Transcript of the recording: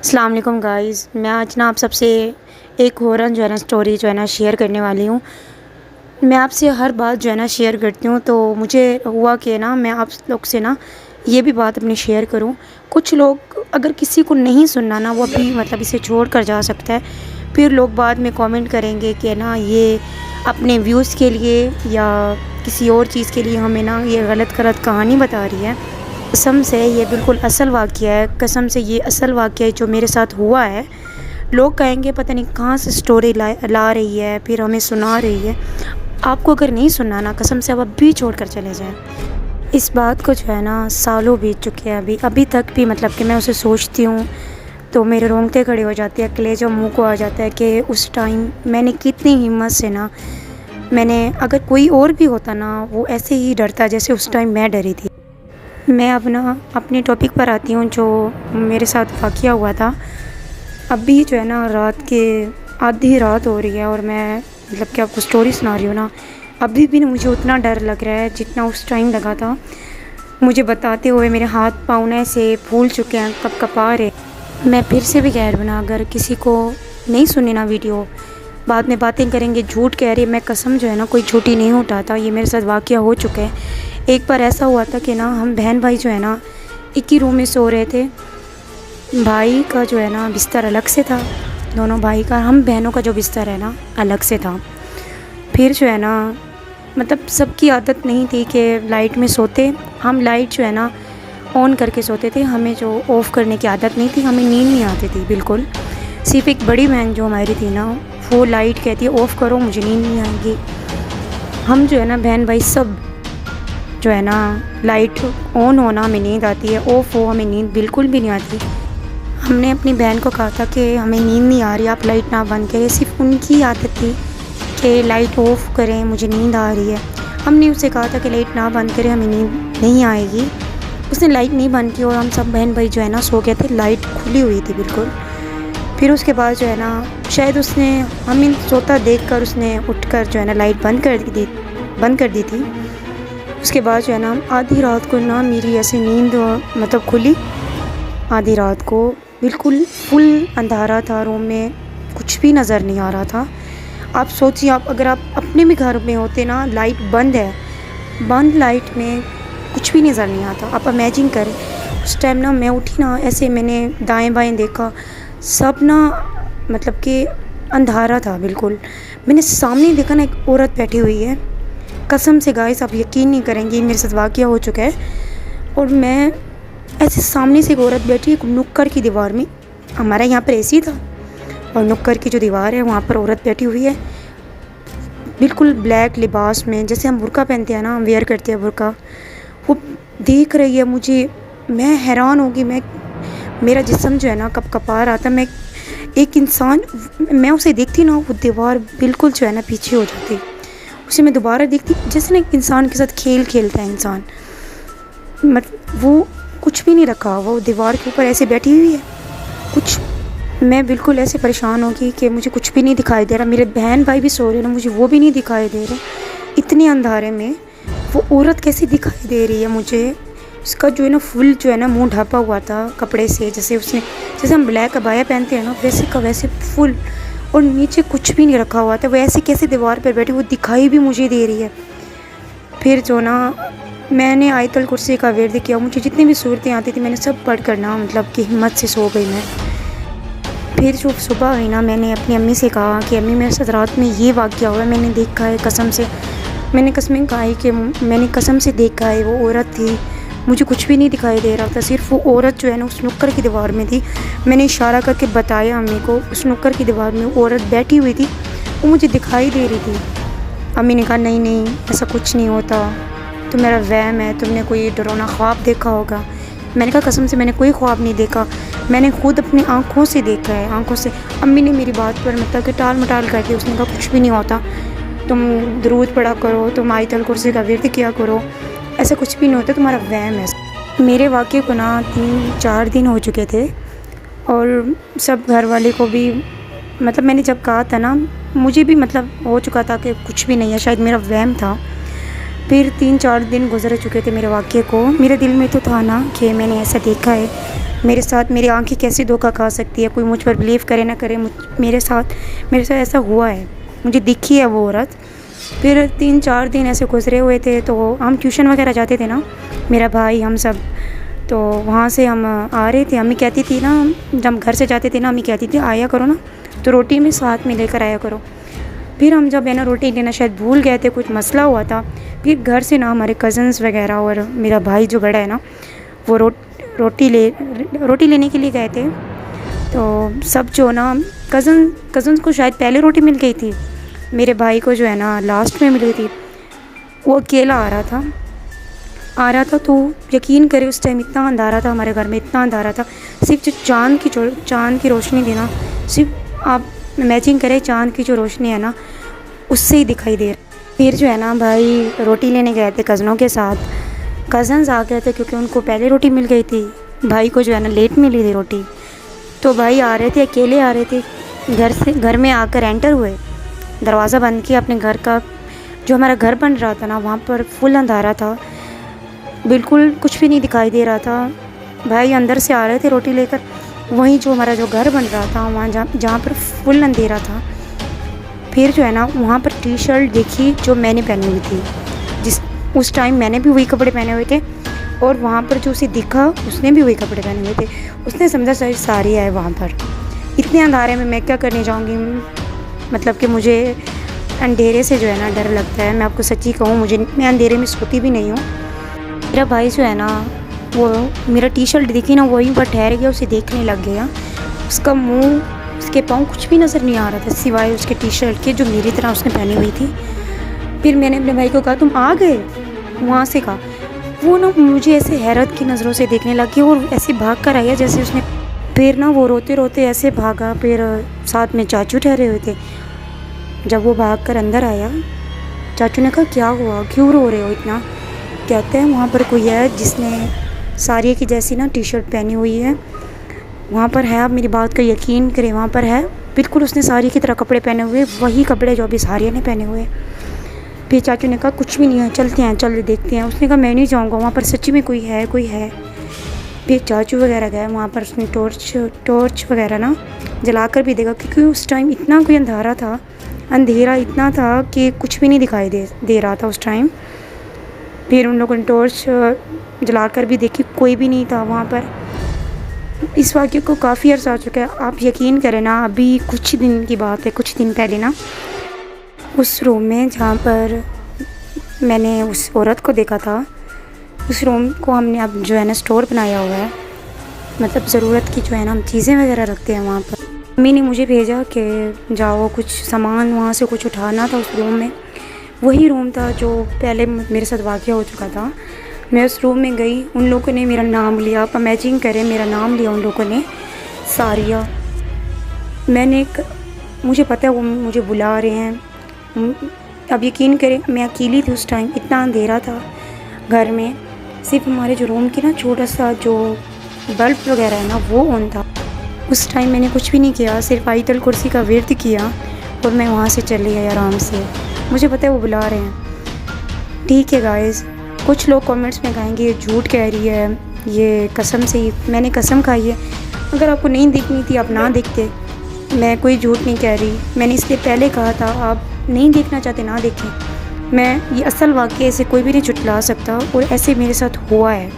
अस्सलाम वालेकुम गाइस, मैं आज ना आप सबसे एक और जो है ना स्टोरी जो है ना शेयर करने वाली हूँ। मैं आपसे हर बात जो है ना शेयर करती हूँ, तो मुझे हुआ कि ना मैं आप लोग से ना ये भी बात अपनी शेयर करूँ। कुछ लोग अगर किसी को नहीं सुनना ना, वो भी मतलब इसे छोड़ कर जा सकता है। फिर लोग बाद में कमेंट करेंगे कि ना ये अपने व्यूज़ के लिए या किसी और चीज़ के लिए हमें ना ये गलत गलत कहानी बता रही है। कसम से ये बिल्कुल असल वाक़या है, कसम से ये असल वाक़या है जो मेरे साथ हुआ है। लोग कहेंगे पता नहीं कहाँ से स्टोरी ला रही है, फिर हमें सुना रही है। आपको अगर नहीं सुनना ना, कसम से आप अभी छोड़ कर चले जाएँ। इस बात को जो है ना सालों बीत चुके हैं, अभी अभी तक भी मतलब कि मैं उसे सोचती हूँ तो मेरे रोंगटे खड़े हो जाते हैं, कलेजा मुँह को आ जाता है कि उस टाइम मैंने कितनी हिम्मत से ना, मैंने अगर कोई और भी होता ना वो ऐसे ही डरता जैसे उस टाइम मैं डरी थी। मैं अब ना अपने टॉपिक पर आती हूँ जो मेरे साथ वाक़या हुआ था। अभी जो है ना रात के आधी रात हो रही है और मैं मतलब कि आपको स्टोरी सुना रही हूँ ना, अभी भी ना मुझे उतना डर लग रहा है जितना उस टाइम लगा था। मुझे बताते हुए मेरे हाथ पाँव ना ऐसे फूल चुके हैं, कँपा रहे। मैं फिर से भी कह रही हूँ ना, अगर किसी को नहीं सुनी ना वीडियो, बाद में बातें करेंगे झूठ कह रही है, मैं कसम जो है ना कोई झूठी नहीं उठाता। ये मेरे साथ वाक़या हो चुका है। एक बार ऐसा हुआ था कि ना हम बहन भाई जो है ना एक ही रूम में सो रहे थे। भाई का जो है ना बिस्तर अलग से था, दोनों भाई का, हम बहनों का जो बिस्तर है ना अलग से था। फिर जो है ना मतलब सबकी आदत नहीं थी कि लाइट में सोते। हम लाइट जो है ना ऑन करके सोते थे, हमें जो ऑफ़ करने की आदत नहीं थी, हमें नींद नहीं आती थी बिल्कुल। सिर्फ एक बड़ी बहन जो हमारी थी ना, वो लाइट कहती है ऑफ़ करो, मुझे नींद नहीं आएगी। हम जो है ना बहन भाई सब जो है ना, लाइट ऑन होना हमें नींद आती है, ऑफ़ हो हमें नींद बिल्कुल भी नहीं आती। हमने अपनी बहन को कहा था कि हमें नींद नहीं आ रही, आप लाइट ना बंद करें। सिर्फ उनकी आदत थी कि लाइट ऑफ़ करें, मुझे नींद आ रही है। हमने उसे कहा था कि लाइट ना बंद करें, हमें नींद नहीं आएगी। उसने लाइट नहीं बंद की और हम सब बहन भाई जो है ना सो गए थे, लाइट खुली हुई थी बिल्कुल। फिर उसके बाद जो है ना शायद उसने हमें सोता देखकर उसने उठकर जो है ना लाइट बंद कर दी थी। उसके बाद जो है ना आधी रात को ना मेरी ऐसे नींद मतलब खुली। आधी रात को बिल्कुल फुल अंधारा था, रूम में कुछ भी नज़र नहीं आ रहा था। आप सोचिए, आप अगर आप अपने भी घर में होते ना, लाइट बंद है, बंद लाइट में कुछ भी नज़र नहीं आता। आप इमेजिन करें उस टाइम ना मैं उठी ना, ऐसे मैंने दाएं बाएं देखा, सब ना मतलब कि अंधारा था बिल्कुल। मैंने सामने देखा ना एक औरत बैठी हुई है। कसम से गाइस आप यकीन नहीं करेंगे, मेरे साथ वाक़या हो चुका है। और मैं ऐसे सामने से एक औरत बैठी, एक नुक्कड़ की दीवार में, हमारे यहाँ पर एसी था और नुक्कड़ की जो दीवार है वहाँ पर औरत बैठी हुई है, बिल्कुल ब्लैक लिबास में, जैसे हम बुर्का पहनते हैं ना, हम वेयर करते हैं बुर्का। वो देख रही है मुझे। मैं हैरान हो गई, मेरा जिस्म जो है ना कँपा रहा था। मैं एक इंसान, मैं उसे देखती ना, वो दीवार बिल्कुल जो है ना पीछे हो जाती। उसे मैं दोबारा देखती, जैसे ना एक इंसान के साथ खेल खेलता है इंसान, मतलब वो कुछ भी नहीं रखा, वो दीवार के ऊपर ऐसे बैठी हुई है कुछ। मैं बिल्कुल ऐसे परेशान हो गई कि मुझे कुछ भी नहीं दिखाई दे रहा। मेरे बहन भाई भी सो रहे हैं ना, मुझे वो भी नहीं दिखाई दे रहे। इतने अंधारे में वो औरत कैसे दिखाई दे रही है मुझे। उसका जो है ना फुल जो है ना मुंह ढका हुआ था कपड़े से, जैसे हम ब्लैक अबाया पहनते हैं ना, वैसे का वैसे फुल, और नीचे कुछ भी नहीं रखा हुआ था। वो ऐसे कैसे दीवार पर बैठी, वो दिखाई भी मुझे दे रही है। फिर जो ना मैंने आयतल कुर्सी का विर्द किया, मुझे जितनी भी सूरतें आती थी मैंने सब पढ़ कर ना मतलब कि हिम्मत से सो गई मैं। फिर जो सुबह हुई ना, मैंने अपनी अम्मी से कहा कि अम्मी मेरे साथ रात में ये वाक़या हुआ है, मैंने देखा है, कसम से मैंने कसमें खाई कि मैंने कसम से देखा है। वो औरत थी, मुझे कुछ भी नहीं दिखाई दे रहा था, सिर्फ वो औरत जो है ना उस नुक्कड़ की दीवार में थी। मैंने इशारा करके बताया अम्मी को, उस नुक्कड़ की दीवार में वो औरत बैठी हुई थी, वो मुझे दिखाई दे रही थी। अम्मी ने कहा नहीं नहीं ऐसा कुछ नहीं होता, तो मेरा वहम है, तुमने कोई डरावना ख्वाब देखा होगा। मैंने कहा कसम से मैंने कोई ख्वाब नहीं देखा, मैंने खुद अपनी आँखों से देखा है, आँखों से। अम्मी ने मेरी बात पर मतलब कि टाल मटाल कर दी। उसने कहा कुछ भी नहीं होता, तुम दुरूद पढ़ा करो, तुम आयतल कुर्सी का विर्द किया करो, ऐसा कुछ भी नहीं होता, तुम्हारा वहम है। मेरे वाक़े को ना 3-4 दिन हो चुके थे और सब घर वाले को भी मतलब मैंने जब कहा था ना, मुझे भी मतलब हो चुका था कि कुछ भी नहीं है, शायद मेरा वहम था। फिर 3-4 दिन गुजर चुके थे मेरे वाक़े को। मेरे दिल में तो था ना कि मैंने ऐसा देखा है, मेरे साथ मेरी आंखें कैसे धोखा खा सकती है, कोई मुझ पर बिलीव करे ना करे, मेरे साथ ऐसा हुआ है, मुझे दिखी है वो औरत। फिर 3-4 दिन ऐसे गुजरे हुए थे, तो हम ट्यूशन वगैरह जाते थे ना, मेरा भाई, हम सब। तो वहाँ से हम आ रहे थे, अम्मी कहती थी ना, जब घर से जाते थे ना, अम्मी कहती थी आया करो ना तो रोटी में साथ में लेकर आया करो। फिर हम जब है ना रोटी लेना शायद भूल गए थे, कुछ मसला हुआ था। फिर घर से ना हमारे कज़न्स वगैरह और मेरा भाई जो बड़ा है ना, वो रोटी लेने के लिए गए थे। तो सब जो ना कज़न्स को शायद पहले रोटी मिल गई थी, मेरे भाई को जो है ना लास्ट में मिल गई थी। वो अकेला आ रहा था तो यकीन करे उस टाइम इतना अंधारा था हमारे घर में, इतना अंधारा था। सिर्फ जो चाँद की रोशनी थी ना, सिर्फ आप इमेजिन करें, चाँद की जो रोशनी है ना उससे ही दिखाई दे रहा। फिर जो है ना भाई रोटी लेने गए थे कज़नों के साथ, कज़न्स आ गए थे क्योंकि उनको पहले रोटी मिल गई थी, भाई को जो है ना लेट मिली थी रोटी। तो भाई आ रहे थे, अकेले आ रहे थे, घर में आकर एंटर हुए, दरवाज़ा बंद किया अपने घर का। जो हमारा घर बन रहा था ना, वहाँ पर फुल अंधारा था, बिल्कुल कुछ भी नहीं दिखाई दे रहा था। भाई अंदर से आ रहे थे रोटी लेकर, वहीं जो हमारा जो घर बन रहा था वहाँ जहाँ पर फुल अंधेरा था। फिर जो है ना वहाँ पर टी शर्ट देखी जो मैंने पहनी हुई थी, उस टाइम मैंने भी वही कपड़े पहने हुए थे, और वहाँ पर जो उसे दिखा उसने भी वही कपड़े पहने हुए थे। उसने समझा शायद सारी है वहाँ पर। इतने अंधारे में मैं क्या करने जाऊँगी, मतलब कि मुझे अंधेरे से जो है ना डर लगता है। मैं आपको सच्ची कहूँ, मैं अंधेरे में सोती भी नहीं हूँ। मेरा भाई जो है ना, वो मेरा टी शर्ट देखी ना, वहीं पर ठहर गया, उसे देखने लग गया। उसका मुंह, उसके पाँव कुछ भी नज़र नहीं आ रहा था सिवाय उसके टी शर्ट के जो मेरी तरह उसने पहनी हुई थी। फिर मैंने अपने भाई को कहा तुम आ गए वहाँ से। कहा वो ना मुझे ऐसे हैरत की नज़रों से देखने लग गया और ऐसे भाग कर आया जैसे उसने। फिर ना वो रोते रोते ऐसे भागा। फिर साथ में चाचू ठहरे हुए थे। जब वो भाग कर अंदर आया, चाचू ने कहा क्या हुआ, क्यों रो रहे हो इतना। कहते हैं वहाँ पर कोई है जिसने सारिया की जैसी ना टी शर्ट पहनी हुई है, वहाँ पर है। आप मेरी बात का यकीन करें, वहाँ पर है बिल्कुल, उसने सारिया की तरह कपड़े पहने हुए, वही कपड़े जो अभी सारिया ने पहने हुए। फिर चाचू ने कहा कुछ भी नहीं है, चलते हैं, चल देखते हैं। उसने कहा मैं नहीं जाऊँगा, वहाँ पर सच्ची में कोई है। फिर चाचू वगैरह गए वहाँ पर, उसने टॉर्च वगैरह ना जलाकर भी देखा, क्योंकि उस टाइम इतना कोई अंधेरा इतना था कि कुछ भी नहीं दिखाई दे रहा था उस टाइम। फिर उन लोगों ने टॉर्च जलाकर भी देखी, कोई भी नहीं था वहाँ पर। इस वाक़े को काफ़ी अर्सा हो चुका है। आप यकीन करें ना, अभी कुछ दिन की बात है, कुछ दिन पहले ना उस रूम में जहाँ पर मैंने उस औरत को देखा था, उस रूम को हमने अब जो है ना स्टोर बनाया हुआ है। मतलब ज़रूरत की जो है ना हम चीज़ें वगैरह रखते हैं वहाँ पर। मम्मी ने मुझे भेजा कि जाओ कुछ सामान वहाँ से कुछ उठाना था उस रूम में। वही रूम था जो पहले मेरे साथ वाक़या हो चुका था। मैं उस रूम में गई, उन लोगों ने मेरा नाम लिया। आप इमेजिन करें, मेरा नाम लिया उन लोगों ने, सारिया। मुझे पता है वो मुझे बुला रहे हैं। अब यकीन करें, मैं अकेली थी उस टाइम, इतना अंधेरा था घर में। सिर्फ हमारे जो रूम की ना छोटा सा जो बल्ब वगैरह है ना वो ऑन था। उस टाइम मैंने कुछ भी नहीं किया, सिर्फ आयतल कुर्सी का विर्द किया और मैं वहाँ से चली गई आराम से। मुझे पता है वो बुला रहे हैं। ठीक है गाइस, कुछ लोग कमेंट्स में कहेंगे ये झूठ कह रही है, ये कसम से ही। मैंने कसम खाई है, अगर आपको नहीं देखनी थी आप ना देखते। मैं कोई झूठ नहीं कह रही, मैंने इसलिए पहले कहा था आप नहीं देखना चाहते ना देखें। मैं ये असल वाक़ये से कोई भी नहीं झुठला सकता, और ऐसे मेरे साथ हुआ है।